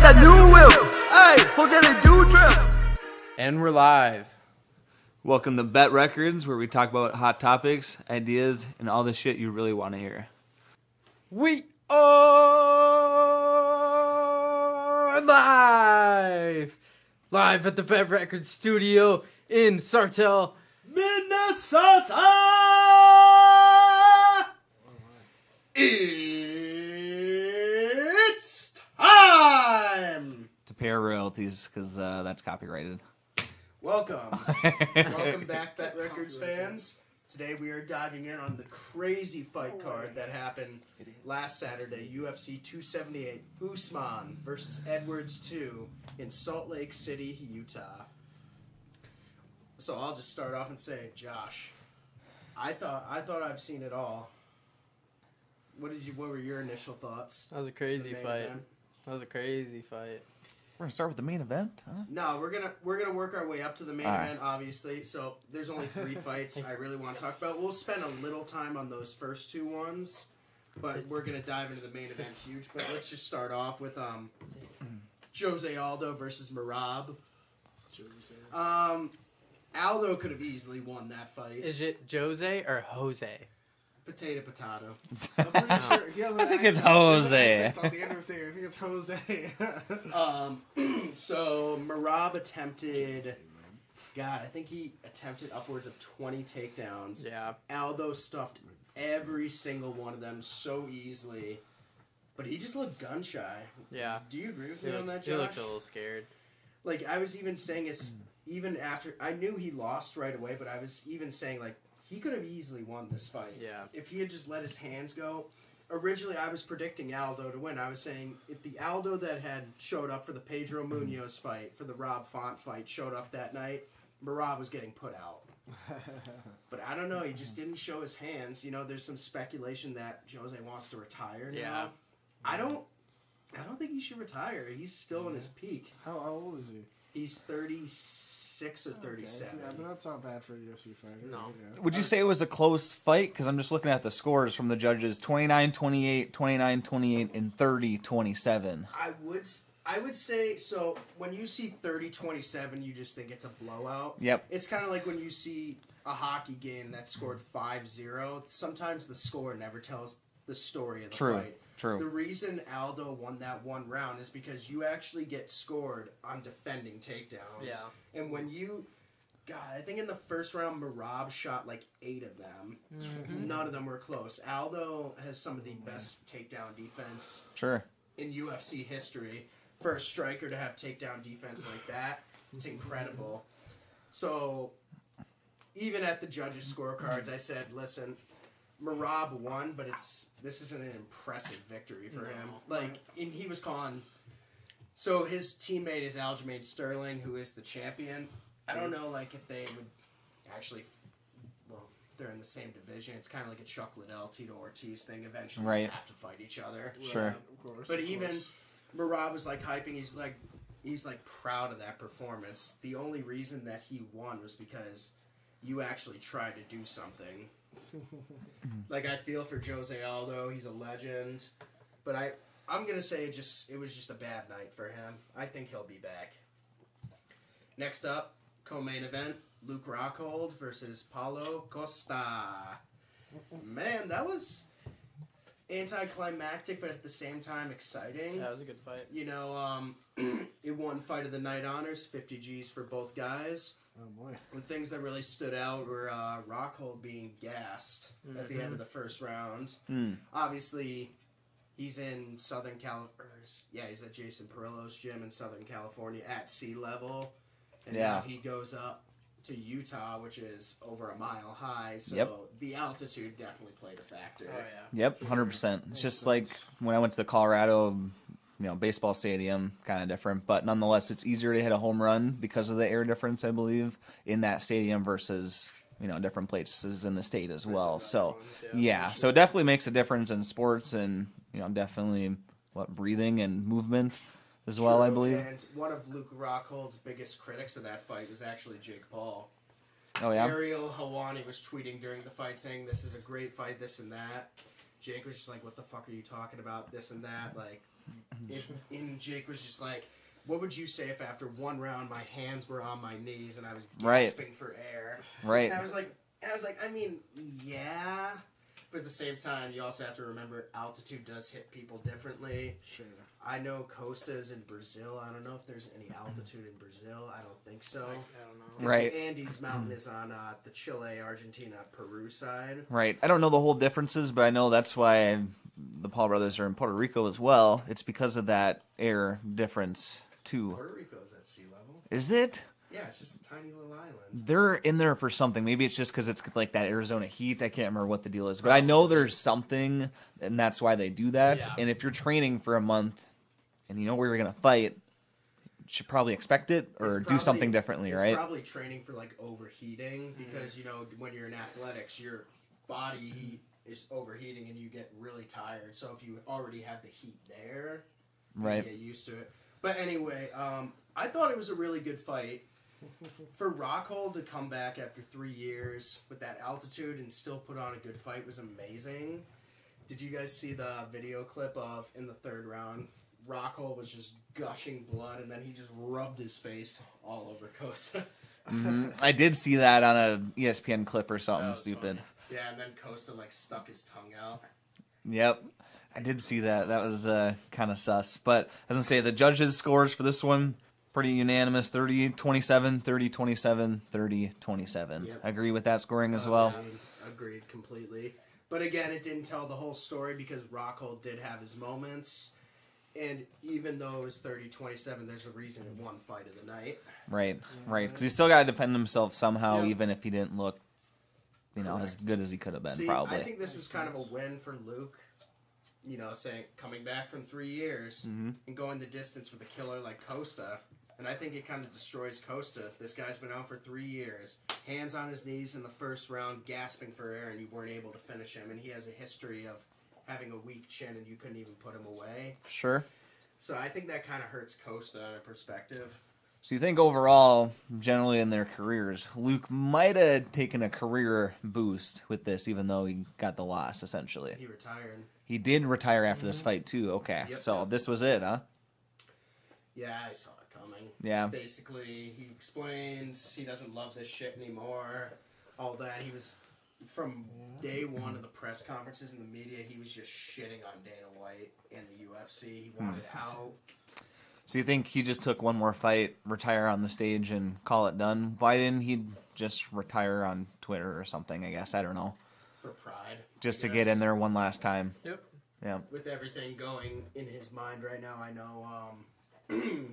that new whip. Hey, Jose the do drip. And we're live. Welcome to Bet Records, where we talk about hot topics, ideas, and all the shit you really want to hear. We are live! Live at the Bet Records studio in Sartell, Minnesota! It's time! To pay our royalties, because that's copyrighted. Welcome. Welcome back, Bet Records fans. Today we are diving in on the crazy fight card that happened last Saturday, UFC 278, Usman versus Edwards 2 in Salt Lake City, Utah. So I'll just start off and say, Josh, I thought I've seen it all. What were your initial thoughts? That was a crazy fight. Event? That was a crazy fight. We're going to start with the main event, huh? No, we're gonna work our way up to the main event, obviously. So there's only 3 fights I really want to talk about. We'll spend a little time on those first 2 ones, but we're gonna dive into the main event huge. But let's just start off with Jose Aldo versus Merab. Aldo could have easily won that fight. Is it Jose or Jose? Potato. I'm pretty sure he has an I think it's accent. Jose. He has an accent on the end of his name. I think it's Jose. So Merab attempted. God, I think he attempted upwards of 20 takedowns. Yeah. Aldo stuffed every single one of them so easily, but he just looked gun shy. Yeah. Do you agree with He me on that, he Josh? looked a little scared. Like, I was even saying it's even after I knew he lost right away, but I was even saying like he could have easily won this fight. Yeah. If he had just let his hands go. Originally, I was predicting Aldo to win. I was saying if the Aldo that had showed up for the Pedro Munoz fight, for the Rob Font fight, showed up that night, Merab was getting put out. But I don't know. He just didn't show his hands. You know, there's some speculation that Jose wants to retire now. Yeah. I don't think he should retire. He's still in his peak. How old is he? He's 36 or 37. Okay. Yeah, but that's not bad for a UFC fighter. No. Yeah. Would you say it was a close fight? Because I'm just looking at the scores from the judges. 29-28, 29-28, and 30-27. I would say, so when you see 30-27, you just think it's a blowout. Yep. It's kind of like when you see a hockey game that scored 5-0. Sometimes the score never tells the story of the fight. True. The reason Aldo won that one round is because you actually get scored on defending takedowns. Yeah. And when you... God, I think in the first round, Merab shot like 8 of them. Mm-hmm. None of them were close. Aldo has some of the best takedown defense Sure. in UFC history. For a striker to have takedown defense like that, it's incredible. So, even at the judges' scorecards, I said, listen, Merab won, but this isn't an impressive victory for him. Like, and he was calling... So, his teammate is Aljamain Sterling, who is the champion. I don't know, like, if they would actually... Well, they're in the same division. It's kind of like a Chuck Liddell, Tito Ortiz thing. Eventually, they have to fight each other. Sure. Of course. But of even course. Merab was like hyping. He's like proud of that performance. The only reason that he won was because you actually tried to do something. Like, I feel for Jose Aldo. He's a legend. But I'm gonna say it was just a bad night for him. I think he'll be back. Next up, co-main event: Luke Rockhold versus Paulo Costa. Man, that was anticlimactic, but at the same time exciting. Yeah, it was a good fight. You know, it won Fight of the Night honors, 50 G's for both guys. Oh boy. The things that really stood out were Rockhold being gassed at the end of the first round. Obviously, he's in Southern California. Yeah, he's at Jason Perillo's gym in Southern California at sea level. And now he goes up to Utah, which is over a mile high, so the altitude definitely played a factor. Oh, yeah. Yep, 100%. It's just like when I went to the Colorado, baseball stadium, kind of different. But nonetheless, it's easier to hit a home run because of the air difference, I believe, in that stadium versus, different places in the state as well. So, so it definitely makes a difference in sports and, definitely, breathing and movement as well, I believe. And one of Luke Rockhold's biggest critics of that fight was actually Jake Paul. Oh, yeah? Ariel Helwani was tweeting during the fight saying, this is a great fight, this and that. Jake was just like, what the fuck are you talking about, this and that? Like, And Jake was just like, what would you say if after one round my hands were on my knees and I was Right. gasping for air? Right. And I was like, I mean, yeah. But at the same time, you also have to remember altitude does hit people differently. Sure. I know Costa is in Brazil. I don't know if there's any altitude in Brazil. I don't think so. I don't know. 'Cause Right. The Andes Mountain is on the Chile, Argentina, Peru side. Right. I don't know the whole differences, but I know that's why the Paul brothers are in Puerto Rico as well. It's because of that air difference, too. Puerto Rico is at sea level. Is it? Yeah, it's just a tiny little island. They're in there for something. Maybe it's just because it's like that Arizona heat. I can't remember what the deal is. But I know there's something, and that's why they do that. Yeah. And if you're training for a month and you know where you're going to fight, you should probably expect it or It's do something probably- differently, it's right? probably training for like overheating because, you know, when you're in athletics, your body heat is overheating and you get really tired. So if you already have the heat there, Right. you get used to it. But anyway, I thought it was a really good fight. For Rockhold to come back after 3 years with that altitude and still put on a good fight was amazing. Did you guys see the video clip of in the third round? Rockhold was just gushing blood and then he just rubbed his face all over Costa. I did see that on a ESPN clip or something That was stupid. funny. Yeah, and then Costa like stuck his tongue out. Yep. I did see that. That was kind of sus. But I was going to say, the judges' scores for this one, pretty unanimous. 30-27, 30-27, 30-27. Yep. Agree with that scoring as well? Agreed completely. But again, it didn't tell the whole story because Rockhold did have his moments. And even though it was 30-27, there's a reason it won fight of the night. Right, right. Because he still got to defend himself somehow, Yep. even if he didn't look, as good as he could have been, See, probably. I think this was kind of a win for Luke. You know, saying coming back from 3 years and going the distance with a killer like Costa. And I think it kind of destroys Costa. This guy's been out for 3 years. Hands on his knees in the first round, gasping for air, and you weren't able to finish him. And he has a history of having a weak chin, and you couldn't even put him away. Sure. So I think that kind of hurts Costa in a perspective. So you think overall, generally in their careers, Luke might have taken a career boost with this, even though he got the loss, essentially. He retired. He did retire after this fight, too. Okay, Yep, so yep. this was it, huh? Yeah, I saw it coming. Yeah. Basically, he explains he doesn't love this shit anymore. All that. He was, from day one of the press conferences and the media, he was just shitting on Dana White and the UFC. He wanted out. So you think he just took one more fight, retire on the stage, and call it done? Why didn't he just retire on Twitter or something, I guess? I don't know. For pride. Just I to get guess. in there one last time. Yep. Yeah. With everything going in his mind right now, I know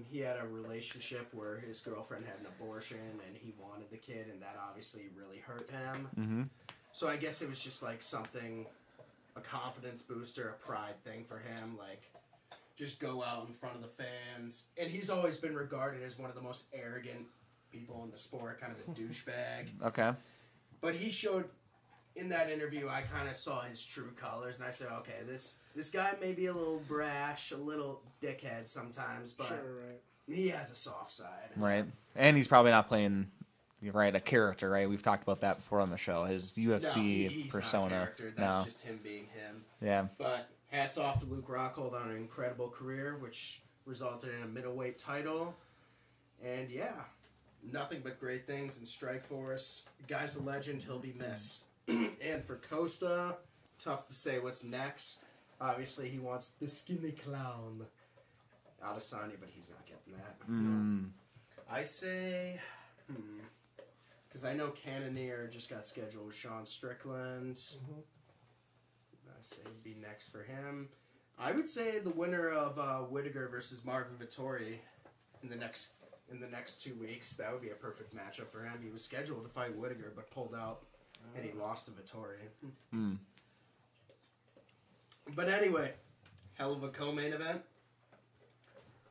he had a relationship where his girlfriend had an abortion and he wanted the kid, and that obviously really hurt him. Mm-hmm. So I guess it was just like something, a confidence booster, a pride thing for him. Like, just go out in front of the fans. And he's always been regarded as one of the most arrogant people in the sport, kind of a douchebag. Okay. But he showed, in that interview, I kind of saw his true colors, and I said, okay, this guy may be a little brash, a little dickhead sometimes, but Sure, right. he has a soft side. Right. And he's probably not playing, a character, right? We've talked about that before on the show. His No, UFC he's persona. not a character. That's No. just him being him. Yeah. But hats off to Luke Rockhold on an incredible career, which resulted in a middleweight title. And yeah, nothing but great things in Strikeforce. The guy's a legend. He'll be missed. And for Costa, tough to say what's next. Obviously, he wants the skinny clown Adesanya, but he's not getting that. Mm. I say, because I know Cannonier just got scheduled with Sean Strickland. I say it'd be next for him. I would say the winner of Whittaker versus Marvin Vettori in the next 2 weeks. That would be a perfect matchup for him. He was scheduled to fight Whittaker, but pulled out, and he lost to Vettori. Mm. But anyway, hell of a co-main event.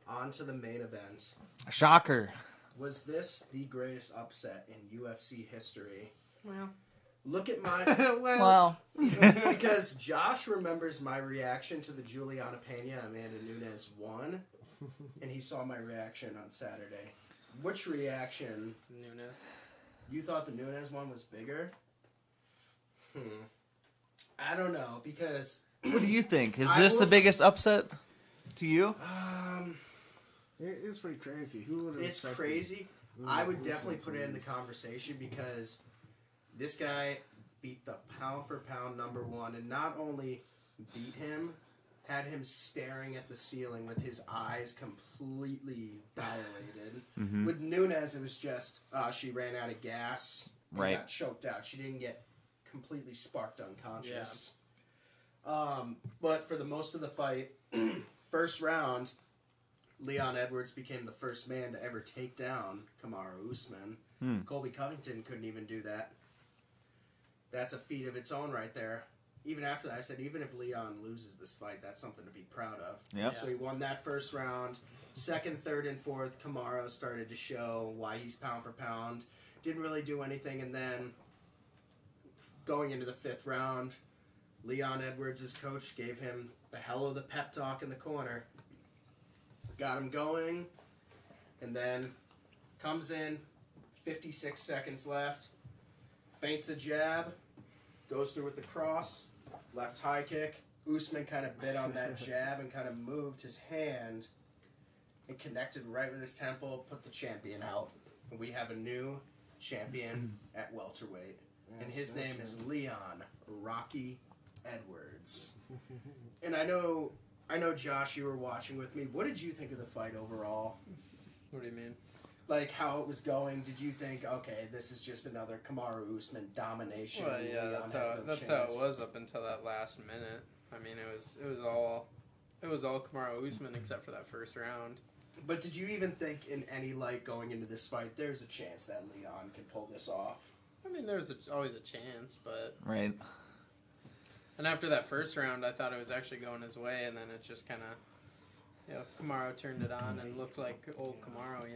On to the main event. Shocker. Was this the greatest upset in UFC history? Well. Look at my... Well. because Josh remembers my reaction to the Juliana Pena Amanda Nunes one, and he saw my reaction on Saturday. Which reaction? Nunes. You thought the Nunes one was bigger? I don't know, because... What do you think? Is I this the will biggest upset? to you? It's pretty crazy. Who would have It's expected? crazy. I would Usman definitely to put it in the lose? conversation because this guy beat the pound for pound #1, and not only beat him, had him staring at the ceiling with his eyes completely dilated. Mm-hmm. With Nunes, it was just she ran out of gas and Right. got choked out. She didn't get completely sparked unconscious. But for the most of the fight, first round, Leon Edwards became the first man to ever take down Kamaru Usman. Colby Covington couldn't even do that. That's a feat of its own right there. Even after that, I said, even if Leon loses this fight, that's something to be proud of. Yep. So he won that first round. Second, third, and fourth, Kamaru started to show why he's pound for pound. Didn't really do anything, and then going into the fifth round, Leon Edwards' coach gave him the hell of the pep talk in the corner. Got him going, and then comes in, 56 seconds left, feints a jab, goes through with the cross, left high kick. Usman kind of bit on that jab and kind of moved his hand and connected right with his temple, put the champion out. And we have a new champion at welterweight. And his name is Leon Rocky Edwards. And I know, Josh, you were watching with me. What did you think of the fight overall? What do you mean? Like, how it was going? Did you think, okay, this is just another Kamaru Usman domination? Well, yeah, Leon that's has how no that's how it chance? was up until that last minute. I mean, it was all Kamaru Usman except for that first round. But did you even think in any light going into this fight, there's a chance that Leon can pull this off? I mean, there's always a chance, but Right. and after that first round, I thought it was actually going his way, and then it just kind of, Kamaru turned it on and looked like old Kamaru,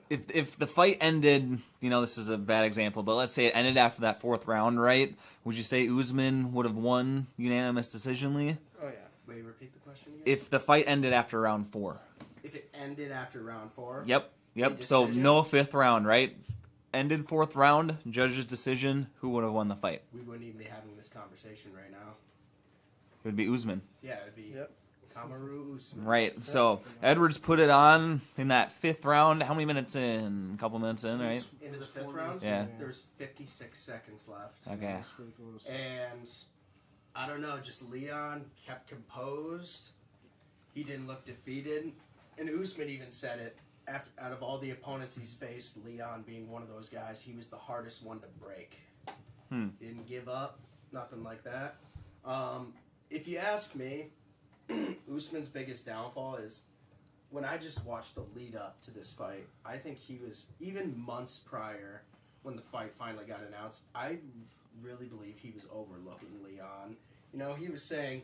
If the fight ended, this is a bad example, but let's say it ended after that fourth round, right? Would you say Usman would have won unanimous decisionly? Oh yeah. Wait, repeat the question again? If the fight ended after round 4. If it ended after round 4? Yep. A So decision? no fifth round, right? Ended fourth round, judge's decision, who would have won the fight? We wouldn't even be having this conversation right now. It would be Usman. Yeah, it would be Yep. Kamaru Usman. Right. So Edwards put it on in that fifth round. How many minutes in? A couple minutes in, right? Into the fifth round? Yeah. There's 56 seconds left. Okay. That's pretty close. And I don't know, just Leon kept composed. He didn't look defeated. And Usman even said it. Out of all the opponents he's faced, Leon being one of those guys, he was the hardest one to break. Didn't give up, nothing like that. If you ask me, Usman's biggest downfall is when I just watched the lead up to this fight, I think he was, even months prior when the fight finally got announced, I really believe he was overlooking Leon. He was saying,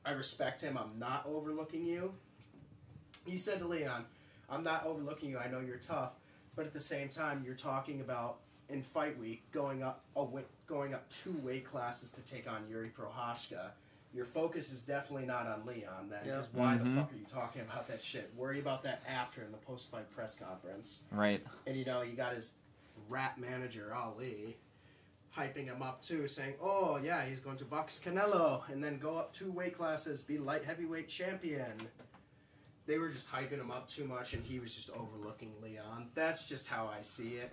I respect him, I'm not overlooking you. He said to Leon, I'm not overlooking you, I know you're tough, but at the same time, you're talking about, in fight week, going up 2 weight classes to take on Yuri Prochazka. Your focus is definitely not on Leon then, because why the fuck are you talking about that shit? Worry about that after in the post-fight press conference. Right. And you got his rap manager, Ali, hyping him up too, saying, oh yeah, he's going to box Canelo, and then go up 2 weight classes, be light heavyweight champion. They were just hyping him up too much, and he was just overlooking Leon. That's just how I see it.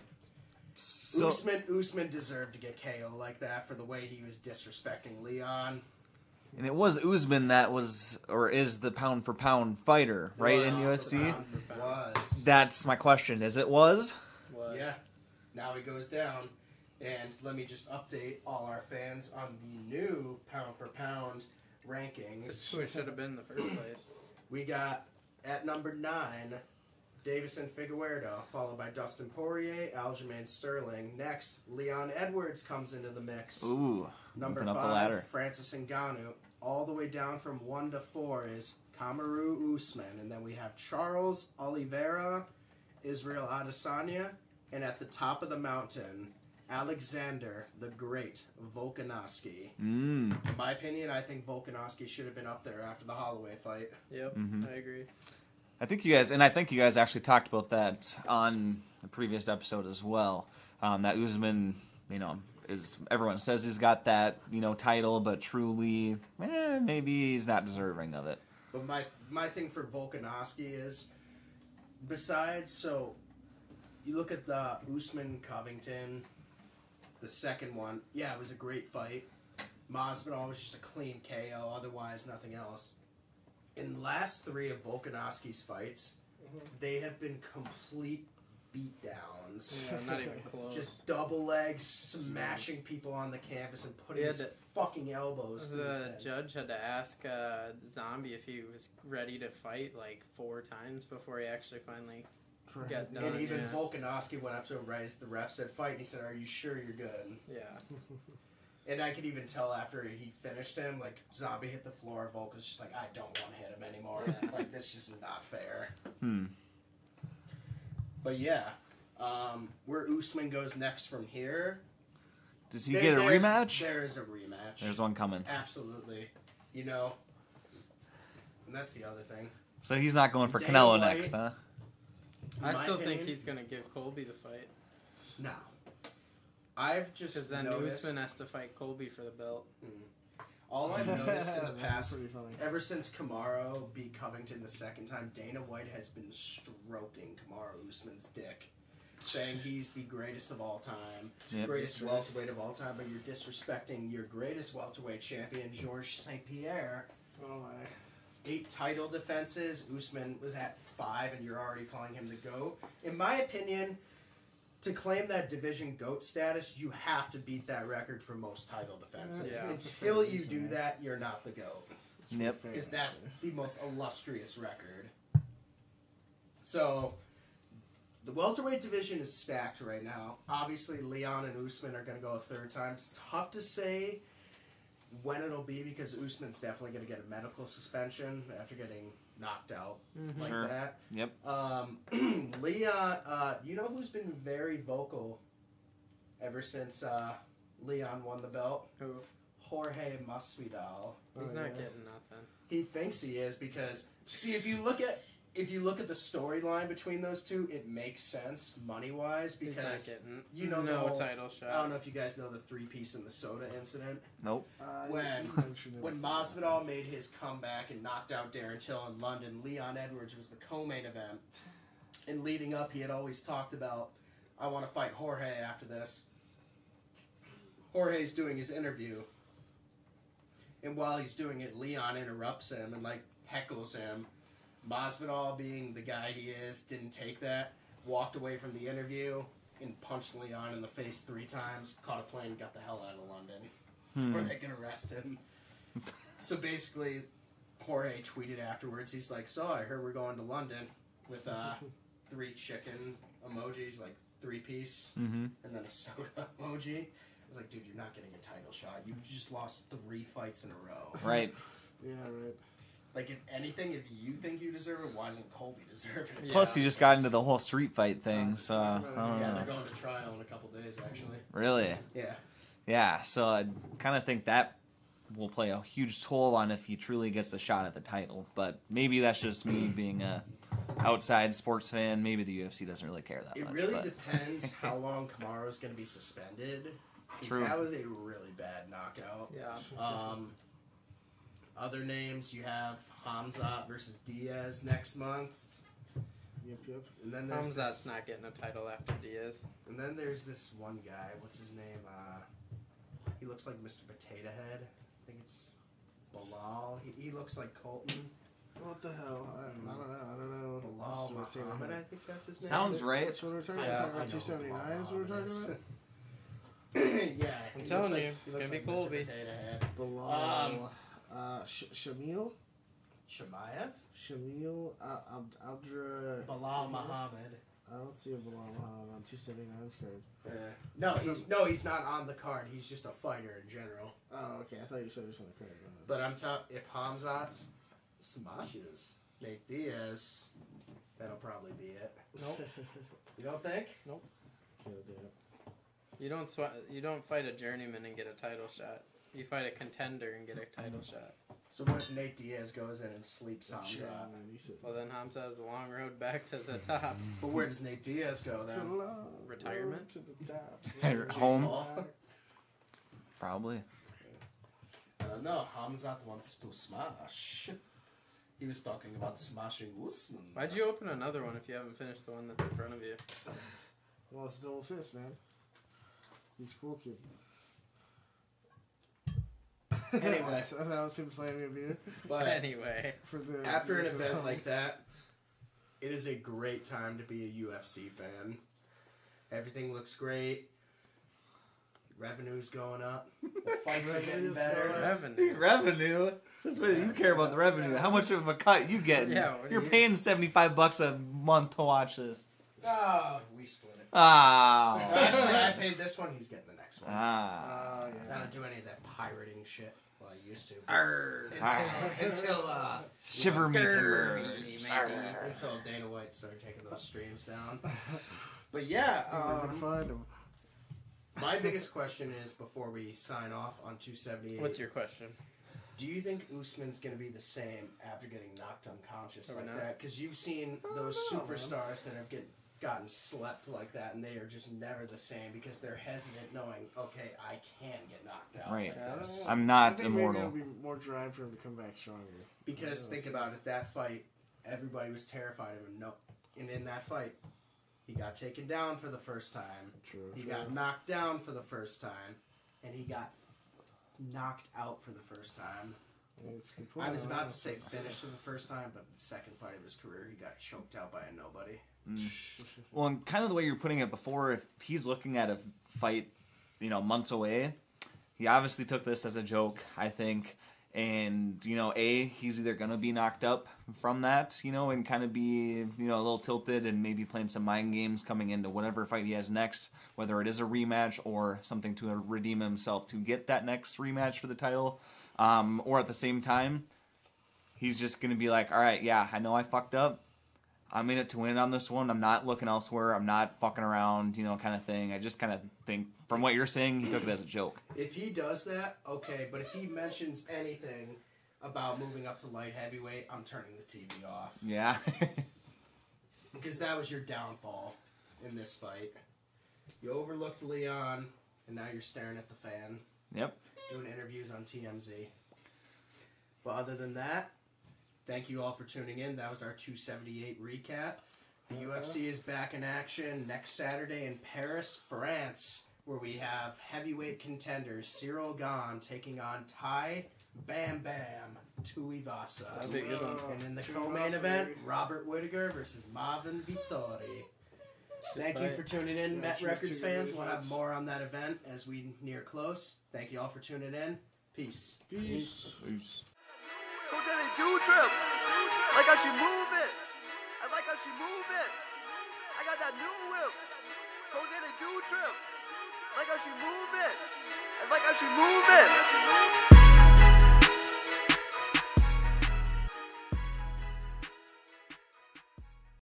So, Usman deserved to get KO like that for the way he was disrespecting Leon. and it was Usman that was, or is the pound for pound fighter, right, in Was. UFC? Was. That's my question. Is it was? Was. Yeah. Now he goes down. And let me just update all our fans on the new pound for pound rankings. That's who it should have been in the first place. We got at number 9, Davison Figueiredo, followed by Dustin Poirier, Aljamain Sterling. Next, Leon Edwards comes into the mix. Ooh, Number moving 5, up the ladder. Francis Ngannou. All the way down from 1 to 4 is Kamaru Usman. And then we have Charles Oliveira, Israel Adesanya, and at the top of the mountain, Alexander the Great Volkanovski. In my opinion, I think Volkanovski should have been up there after the Holloway fight. Yep, I agree. I think you guys actually talked about that on the previous episode as well. That Usman, is everyone says he's got that, title, but truly, maybe he's not deserving of it. But my thing for Volkanovski is, so you look at the Usman Covington, the second one. Yeah, it was a great fight. Masvidal was just a clean KO. Otherwise, nothing else. In the last 3 of Volkanovski's fights, they have been complete beatdowns. Yeah, not even close. Just double legs, smashing people on the canvas and putting his fucking elbows through his The head. judge had to ask Zombie if he was ready to fight like 4 times before he actually finally got done. And even yeah. Volkanovski went up to him right as the ref said fight, and he said, "Are you sure you're good?" Yeah. And I could even tell after he finished him, like, Zombie hit the floor, Volk was just like, "I don't want to hit him anymore. Yeah. Like, this just is not fair." But yeah, where Usman goes next from here. Does he get a rematch? There is a rematch. There's one coming. Absolutely. You know, and that's the other thing. So he's not going for Dana Canelo White- next, huh? I still opinion, think he's going to give Colby the fight. No. I've just Because then noticed... Usman has to fight Colby for the belt. All I've noticed in the That's past, pretty funny. ever since Kamaru beat Covington the second time, Dana White has been stroking Kamaru Usman's dick, saying he's the greatest of all time, Yep. greatest welterweight of all time, but you're disrespecting your greatest welterweight champion, Georges St. Pierre. Oh my. 8 title defenses. Usman was at 5, and you're already calling him the GOAT. In my opinion, to claim that division GOAT status, you have to beat that record for most title defenses. Yeah. Until you do that, you're not the GOAT. Yep. Because that's the most illustrious record. So, the welterweight division is stacked right now. Obviously, Leon and Usman are going to go a third time. It's tough to say when it'll be because Usman's definitely going to get a medical suspension after getting knocked out like Sure. that. Yep. Leon, you know who's been very vocal ever since Leon won the belt? Who? Jorge Masvidal. He's not getting nothing. He thinks he is because see if you look at the storyline between those two, it makes sense money wise He's not because getting you know no the whole- title shot. I don't know if you guys know the 3-piece in the soda incident. Nope. When Masvidal made his comeback and knocked out Darren Till in London, Leon Edwards was the co-main event. And leading up, he had always talked about, I want to fight Jorge after this. Jorge's doing his interview. And while he's doing it, Leon interrupts him and, like, heckles him. Masvidal, being the guy he is, didn't take that, walked away from the interview, and punched Leon in the face 3 times, caught a plane, got the hell out of London, where they could arrest him. So basically, Jorge tweeted afterwards, he's like, "So I heard we're going to London," with 3 chicken emojis, like 3-piece, and then a soda emoji. I was like, dude, you're not getting a title shot. You just lost 3 fights in a row. Right. Yeah, right. Like, if anything, if you think you deserve it, why doesn't Colby deserve it? Yeah. Plus, he just got into the whole street fight thing, so I don't Yeah, know. they're going to trial in a couple days, actually. Really? Yeah. Yeah, so I kind of think that will play a huge toll on if he truly gets the shot at the title. But maybe that's just me being a outside sports fan. Maybe the UFC doesn't really care that It much. really but- depends how long Kamaru's going to be suspended. 'Cause True. that was a really bad knockout. Yeah. Other names, you have Hamzat versus Diaz next month. Yep. And then there's Hamzat's this, not getting a title after Diaz. and then there's this one guy. What's his name? He looks like Mr. Potato Head. I think it's Bilal. He looks like Colton. What the hell? I don't know. Bilal What's the Muhammad, name? I think that's his name. Sounds right. That's what we're talking I about. know, We're talking about 279 is what we're talking about? Yeah, I'm he telling looks you, like- it's he looks gonna be like Mr. Colby. Potato Head. Bilal. Shamil? Shemaev? Abdra. Bilal Muhammad. I don't see a Bilal Muhammad on 279's card. No, he's not on the card. He's just a fighter in general. Oh, okay. I thought you said it was on the card. But I'm telling, if Hamzat smashes Nate Diaz, that'll probably be it. Nope. You don't think? You don't fight a journeyman and get a title shot. You fight a contender and get a title shot. So what if Nate Diaz goes in and sleeps Hamzat? Well, then Hamza has a long road back to the top. But where does Nate Diaz go then? Retirement? To the top. Home? Paul? Probably. No, Hamzat wants to smash. He was talking about smashing Usman. Why'd you open another one if you haven't finished the one that's in front of you? Well, it's double fist, man. He's a cool kid. Anyway. So that was him slamming a beer. But Anyway. For the after an event like that, it is a great time to be a UFC fan. Everything looks great. Revenue's going up. The fights are getting better. Revenue? That's what you care about, the revenue. How much of a cut you getting? Yeah, You're paying $75 a month to watch this. Oh, we split it. Ah. Actually, I paid this one. He's getting the next one. Ah. I don't do any of that pirating shit. Well, I used to. Arr. Until Shiver me timbers. until Dana White started taking those streams down. But yeah, find him. my biggest question is, before we sign off on 278, What's your question? do you think Usman's going to be the same after getting knocked unconscious Probably like not. that? Because you've seen those know, man. superstars that have gotten slept like that, and they are just never the same because they're hesitant, knowing, okay, I can get knocked out. Right. Like this. I'm I not think maybe immortal. it'll be more drive for him to come back stronger. Because Yeah, think that's about it, that fight, everybody was terrified of him. No, and in that fight, he got taken down for the first time. True. He got knocked down for the first time, and he got knocked out for the first time. Yeah, it's a good point. I was about to say finished for the first time, but the second fight of his career, he got choked out by a nobody. Well, and kind of the way you were putting it before, if he's looking at a fight, months away, he obviously took this as a joke, I think. And, he's either going to be knocked up from that, and kind of be, a little tilted and maybe playing some mind games coming into whatever fight he has next, whether it is a rematch or something to redeem himself to get that next rematch for the title. Or at the same time, he's just going to be like, all right, yeah, I know I fucked up. I'm in it to win on this one. I'm not looking elsewhere. I'm not fucking around, kind of thing. I just kind of think, from what you're saying, he took it as a joke. If he does that, okay, but if he mentions anything about moving up to light heavyweight, I'm turning the TV off. Yeah. Because that was your downfall in this fight. You overlooked Leon, and now you're staring at the fan. Yep. Doing interviews on TMZ. But other than that, thank you all for tuning in. That was our 278 recap. The UFC is back in action next Saturday in Paris, France, where we have heavyweight contenders Cyril Gane taking on Tai Bam Bam Tuivasa. That'd be a good one. And in the co-main event, Robert Whittaker versus Marvin Vittori. Thank you for tuning in, Met cheers Records to your fans. We'll have fans. more on that event as we near close. Thank you all for tuning in. Peace. Peace. Peace. Jose the do trip. I like how she move it. I like how she move it. I got that new whip. Jose the do trip. I like how she move it. I like how she move it.